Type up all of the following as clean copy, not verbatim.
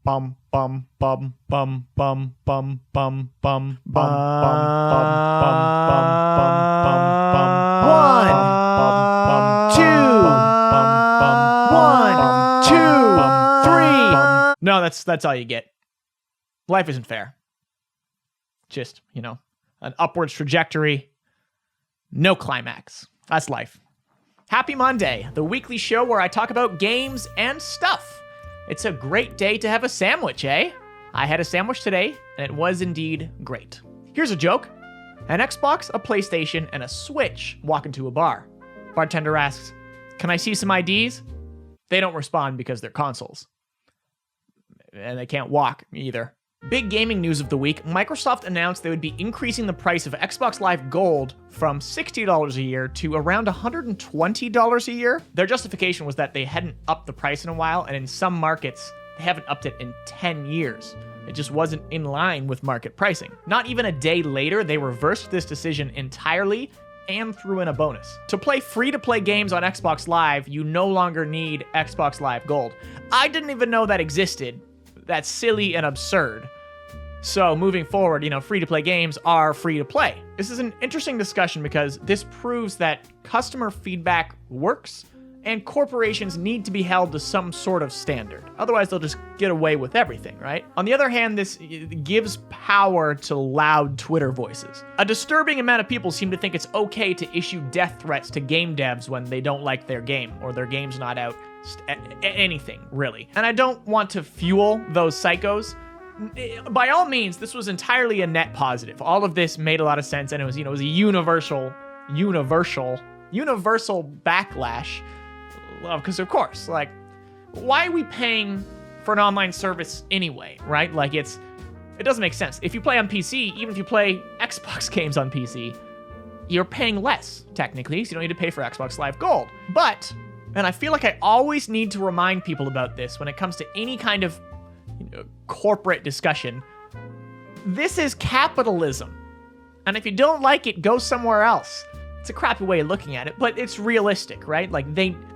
bum bum bum bum bum bum bum bum bum bum bum No, that's all you get. Life isn't fair. Just, an upwards trajectory. No climax. That's life. Happy Monday, the weekly show where I talk about games and stuff. It's a great day to have a sandwich, eh? I had a sandwich today, and it was indeed great. Here's a joke. An Xbox, a PlayStation, and a Switch walk into a bar. Bartender asks, "Can I see some IDs?" They don't respond because they're consoles. And they can't walk either. Big gaming news of the week, Microsoft announced they would be increasing the price of Xbox Live Gold from $60 a year to around $120 a year. Their justification was that they hadn't upped the price in a while, and in some markets, they haven't upped it in 10 years. It just wasn't in line with market pricing. Not even a day later, they reversed this decision entirely and threw in a bonus. To play free-to-play games on Xbox Live, you no longer need Xbox Live Gold. I didn't even know that existed. That's silly and absurd. So moving forward, free-to-play games are free to play. This is an interesting discussion because this proves that customer feedback works and corporations need to be held to some sort of standard. Otherwise, they'll just get away with everything, right? On the other hand, this gives power to loud Twitter voices. A disturbing amount of people seem to think it's okay to issue death threats to game devs when they don't like their game or their game's not out. Anything, really. And I don't want to fuel those psychos. By all means, this was entirely a net positive. All of this made a lot of sense, and it was, it was a universal backlash. Because of course, why are we paying for an online service anyway, right? It doesn't make sense. If you play on PC, even if you play Xbox games on PC, you're paying less, technically, so you don't need to pay for Xbox Live Gold. But, and I feel like I always need to remind people about this when it comes to any kind of corporate discussion, this is capitalism. And if you don't like it, go somewhere else. It's a crappy way of looking at it, but it's realistic, right?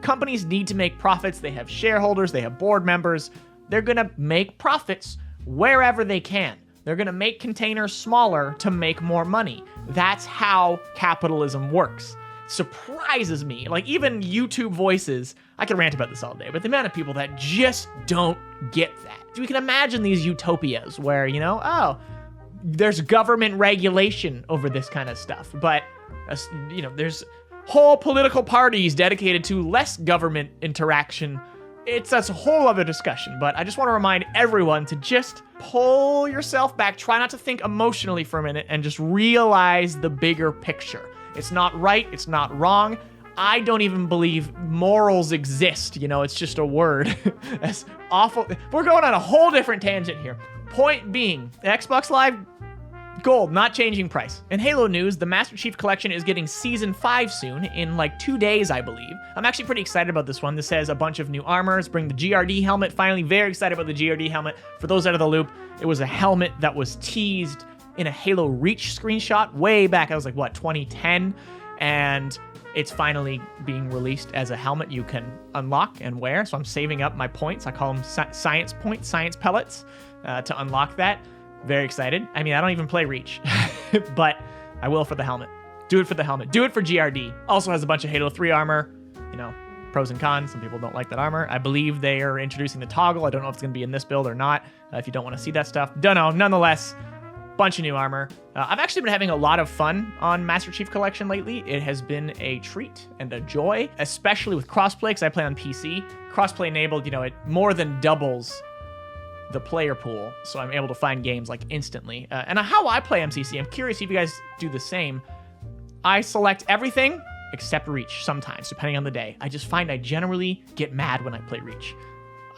Companies need to make profits. They have shareholders, they have board members. They're gonna make profits wherever they can. They're gonna make containers smaller to make more money. That's how capitalism works. Surprises me. Even YouTube voices, I could rant about this all day, but the amount of people that just don't get that. We can imagine these utopias where, there's government regulation over this kind of stuff, but, there's whole political parties dedicated to less government interaction. That's a whole other discussion, but I just want to remind everyone to just pull yourself back, try not to think emotionally for a minute, and just realize the bigger picture. It's not right, it's not wrong. I don't even believe morals exist, it's just a word. That's awful. We're going on a whole different tangent here. Point being, Xbox Live Gold, not changing price. In Halo news, the Master Chief Collection is getting Season 5 soon, in 2 days, I believe. I'm actually pretty excited about this one. This has a bunch of new armors, bring the GRD helmet, finally very excited about the GRD helmet. For those out of the loop, it was a helmet that was teased in a Halo Reach screenshot way back, I was 2010, and it's finally being released as a helmet you can unlock and wear, so I'm saving up my points. I call them science points, science pellets, to unlock that. Very excited. I don't even play Reach, but I will for the helmet. Do it for the helmet. Do it for GRD. Also has a bunch of Halo 3 armor, pros and cons. Some people don't like that armor. I believe they are introducing the toggle. I don't know if it's going to be in this build or not. If you don't want to see that stuff, don't know. Nonetheless, bunch of new armor. I've actually been having a lot of fun on Master Chief Collection lately. It has been a treat and a joy, especially with crossplay, because I play on PC. Crossplay enabled, it more than doubles the player pool, so I'm able to find games instantly. And how I play MCC, I'm curious if you guys do the same. I select everything except Reach sometimes, depending on the day. I just find I generally get mad when I play Reach.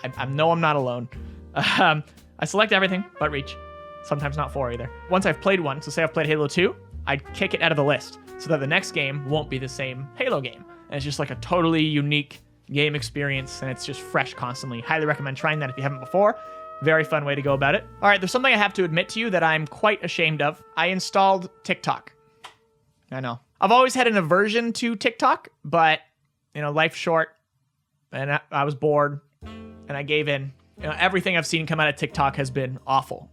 I know I'm not alone. I select everything but Reach. Sometimes not 4 either. Once I've played one, so say I've played Halo 2, I'd kick it out of the list so that the next game won't be the same Halo game. And it's just a totally unique game experience, and it's just fresh constantly. Highly recommend trying that if you haven't before. Very fun way to go about it. All right, there's something I have to admit to you that I'm quite ashamed of. I installed TikTok. I know. I've always had an aversion to TikTok, but, life's short, and I was bored, and I gave in. Everything I've seen come out of TikTok has been awful,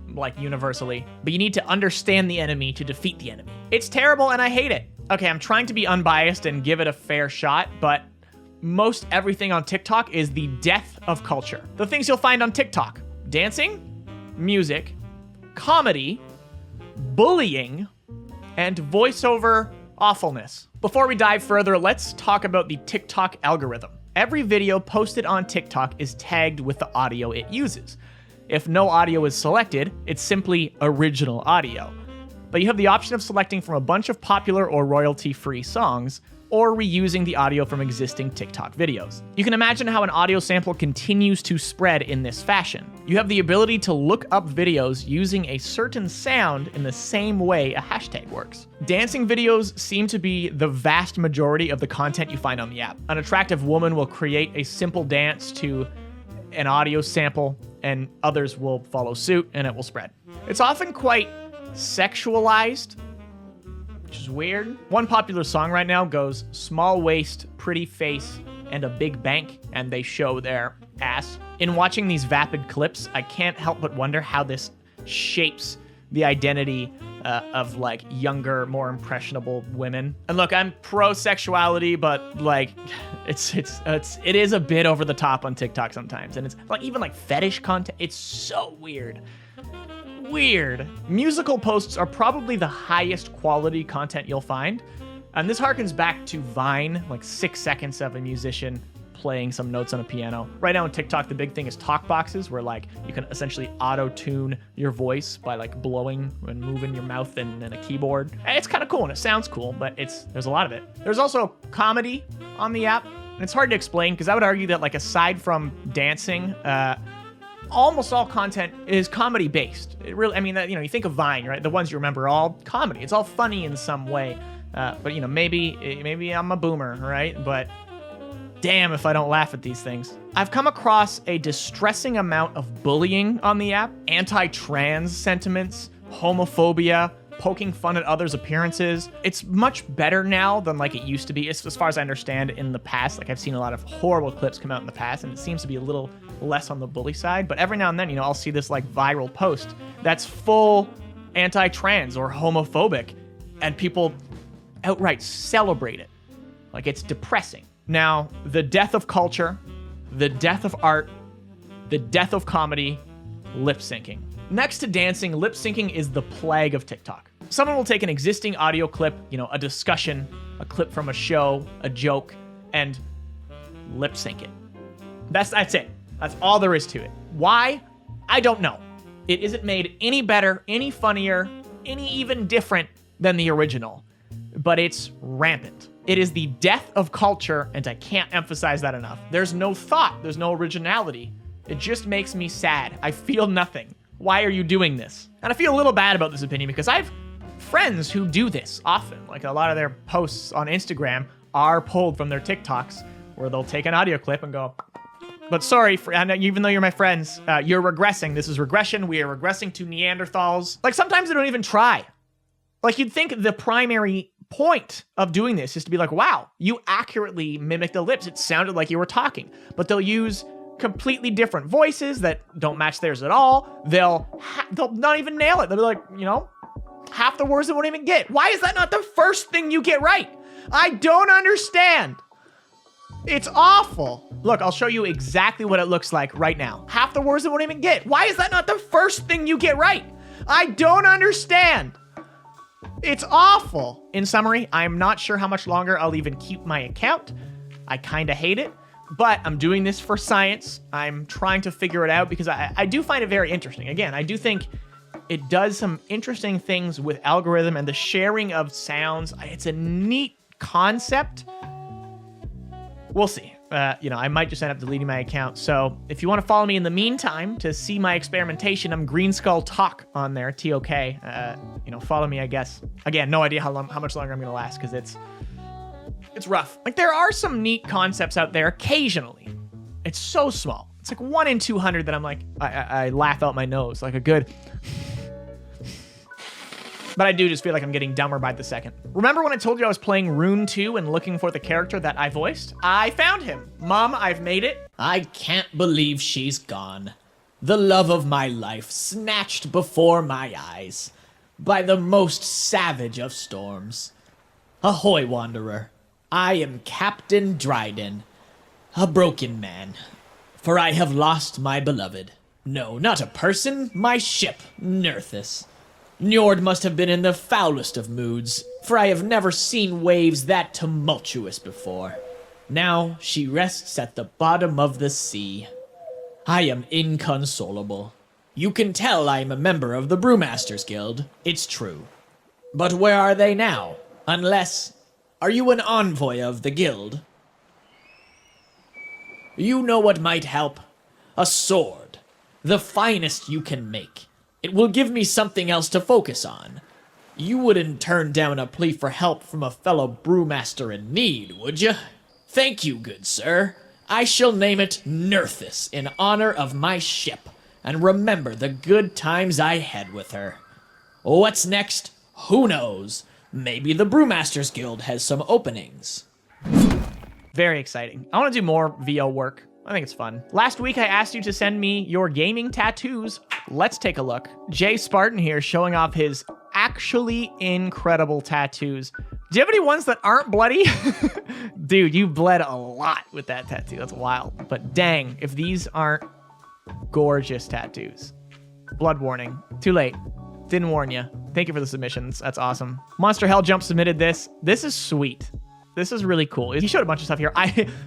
like universally. But you need to understand the enemy to defeat the enemy. It's terrible and I hate it. Okay, I'm trying to be unbiased and give it a fair shot, but most everything on TikTok is the death of culture. The things you'll find on TikTok: dancing, music, comedy, bullying, and voiceover awfulness. Before we dive further, let's talk about the TikTok algorithm. Every video posted on TikTok is tagged with the audio it uses. If no audio is selected, it's simply original audio. But you have the option of selecting from a bunch of popular or royalty-free songs, or reusing the audio from existing TikTok videos. You can imagine how an audio sample continues to spread in this fashion. You have the ability to look up videos using a certain sound in the same way a hashtag works. Dancing videos seem to be the vast majority of the content you find on the app. An attractive woman will create a simple dance to an audio sample, and others will follow suit, and it will spread. It's often quite sexualized, which is weird. One popular song right now goes small waist, pretty face, and a big bank, and they show their ass. In watching these vapid clips, I can't help but wonder how this shapes the identity of like younger, more impressionable women. And look, I'm pro sexuality, but like it is a bit over the top on TikTok sometimes, and it's like even like fetish content. It's so weird. Musical posts are probably the highest quality content you'll find. And this harkens back to Vine, like 6 seconds of a musician playing some notes on a piano. Right now on TikTok, the big thing is talk boxes, where like you can essentially auto-tune your voice by like blowing and moving your mouth and a keyboard. And it's kind of cool and it sounds cool, but there's a lot of it. There's also comedy on the app, and it's hard to explain because I would argue that like aside from dancing, almost all content is comedy based. It really, I mean, you think of Vine, right? The ones you remember are all comedy. It's all funny in some way. But maybe I'm a boomer, right? But damn if I don't laugh at these things. I've come across a distressing amount of bullying on the app, anti-trans sentiments, homophobia, poking fun at others' appearances. It's much better now than like it used to be, as far as I understand in the past. Like I've seen a lot of horrible clips come out in the past, and it seems to be a little less on the bully side. But every now and then, I'll see this like viral post that's full anti-trans or homophobic, and people outright celebrate it. Like it's depressing. Now, the death of culture, the death of art, the death of comedy, lip syncing. Next to dancing, lip syncing is the plague of TikTok. Someone will take an existing audio clip, a discussion, a clip from a show, a joke, and lip sync it. That's it. That's all there is to it. Why? I don't know. It isn't made any better, any funnier, any even different than the original, but it's rampant. It is the death of culture, and I can't emphasize that enough. There's no thought. There's no originality. It just makes me sad. I feel nothing. Why are you doing this? And I feel a little bad about this opinion because I have friends who do this often. Like a lot of their posts on Instagram are pulled from their TikToks, where they'll take an audio clip and go, but sorry, even though you're my friends, you're regressing. This is regression. We are regressing to Neanderthals. Like sometimes they don't even try. Like you'd think the primary point of doing this is to be like, wow, you accurately mimicked the lips. It sounded like you were talking. But they'll use completely different voices that don't match theirs at all. They'll not even nail it. They'll be like, half the words they won't even get. Why is that not the first thing you get right? I don't understand. It's awful. Look, I'll show you exactly what it looks like right now. Half the words they won't even get. Why is that not the first thing you get right? I don't understand. It's awful. In summary, I'm not sure how much longer I'll even keep my account. I kind of hate it, but I'm doing this for science. I'm trying to figure it out because I do find it very interesting. Again, I do think it does some interesting things with algorithm and the sharing of sounds. It's a neat concept. We'll see. I might just end up deleting my account. So if you want to follow me in the meantime to see my experimentation, I'm Greenskull Talk on there, T-O-K. Follow me, I guess. Again, no idea how much longer I'm going to last because it's rough. Like there are some neat concepts out there occasionally. It's so small. It's like 1 in 200 that I'm like, I laugh out my nose like a good... But I do just feel like I'm getting dumber by the second. Remember when I told you I was playing Rune 2 and looking for the character that I voiced? I found him. Mom, I've made it. I can't believe she's gone. The love of my life snatched before my eyes by the most savage of storms. Ahoy, wanderer. I am Captain Dryden, a broken man, for I have lost my beloved. No, not a person, my ship, Nerthus. Njord must have been in the foulest of moods, for I have never seen waves that tumultuous before. Now she rests at the bottom of the sea. I am inconsolable. You can tell I am a member of the Brewmasters Guild, it's true. But where are they now? Unless, are you an envoy of the guild? You know what might help? A sword. The finest you can make. It will give me something else to focus on. You wouldn't turn down a plea for help from a fellow brewmaster in need, would you? Thank you, good sir. I shall name it Nerthus in honor of my ship, and remember the good times I had with her. What's next? Who knows? Maybe the Brewmasters Guild has some openings. Very exciting. I want to do more VO work. I think it's fun. Last week, I asked you to send me your gaming tattoos. Let's take a look. Jay Spartan here showing off his actually incredible tattoos. Do you have any ones that aren't bloody? Dude, you bled a lot with that tattoo. That's wild. But dang, if these aren't gorgeous tattoos. Blood warning. Too late. Didn't warn you. Thank you for the submissions. That's awesome. Monster Hell Jump submitted this. This is sweet. This is really cool. He showed a bunch of stuff here.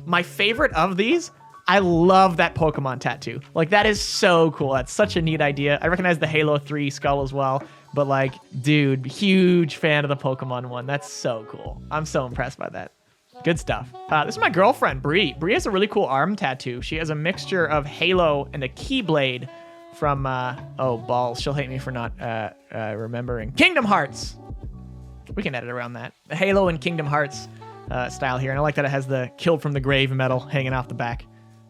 My favorite of these, I love that Pokemon tattoo. Like, that is so cool. That's such a neat idea. I recognize the Halo 3 skull as well. But, like, dude, huge fan of the Pokemon one. That's so cool. I'm so impressed by that. Good stuff. This is my girlfriend, Bree. Bree has a really cool arm tattoo. She has a mixture of Halo and a Keyblade from, oh, balls. She'll hate me for not remembering. Kingdom Hearts. We can edit around that. The Halo and Kingdom Hearts style here. And I like that it has the Killed from the Grave medal hanging off the back.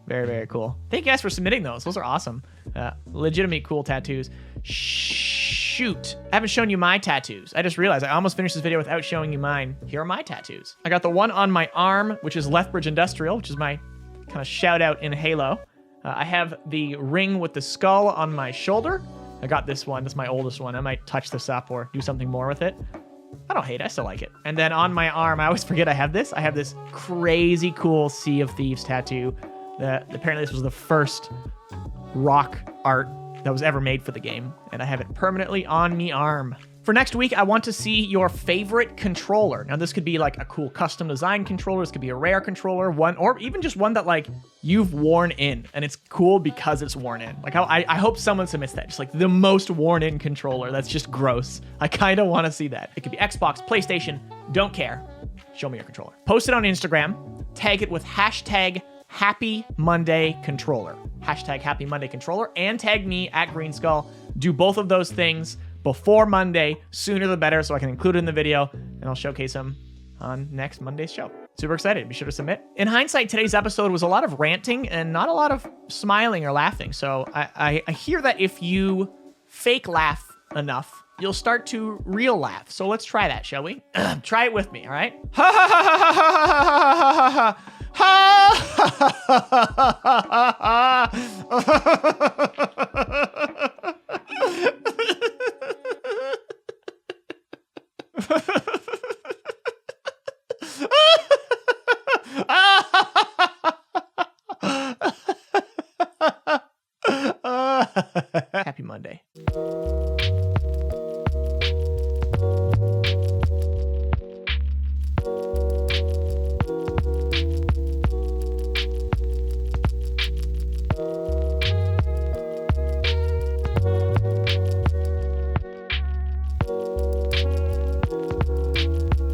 Very, very cool. Thank you guys for submitting those. Those are awesome. Legitimate cool tattoos. Shoot. I haven't shown you my tattoos. I just realized I almost finished this video without showing you mine. Here are my tattoos. I got the one on my arm, which is Lethbridge Industrial, which is my kind of shout out in Halo. I have the ring with the skull on my shoulder. I got this one. This is my oldest one. I might touch this up or do something more with it. I don't hate it. I still like it. And then on my arm, I always forget I have this. I have this crazy cool Sea of Thieves tattoo. Apparently this was the first rock art that was ever made for the game, and I have it permanently on me arm. For next week, I want to see your favorite controller. Now, this could be like a cool custom design controller. This could be a rare controller, one, or even just one that like you've worn in, and it's cool because it's worn in. Like, I hope someone submits that. Just like the most worn in controller. That's just gross. I kind of want to see that. It could be Xbox, PlayStation, don't care. Show me your controller. Post it on Instagram. Tag it with hashtag Happy Monday Controller. Hashtag Happy Monday Controller, and tag me at Greenskull. Do both of those things before Monday, sooner the better, so I can include it in the video, and I'll showcase them on next Monday's show. Super excited. Be sure to submit. In hindsight, today's episode was a lot of ranting and not a lot of smiling or laughing. So I hear that if you fake laugh enough, you'll start to real laugh. So let's try that, shall we? Try it with me, all right? Ha ha ha ha ha ha ha ha. Happy Monday.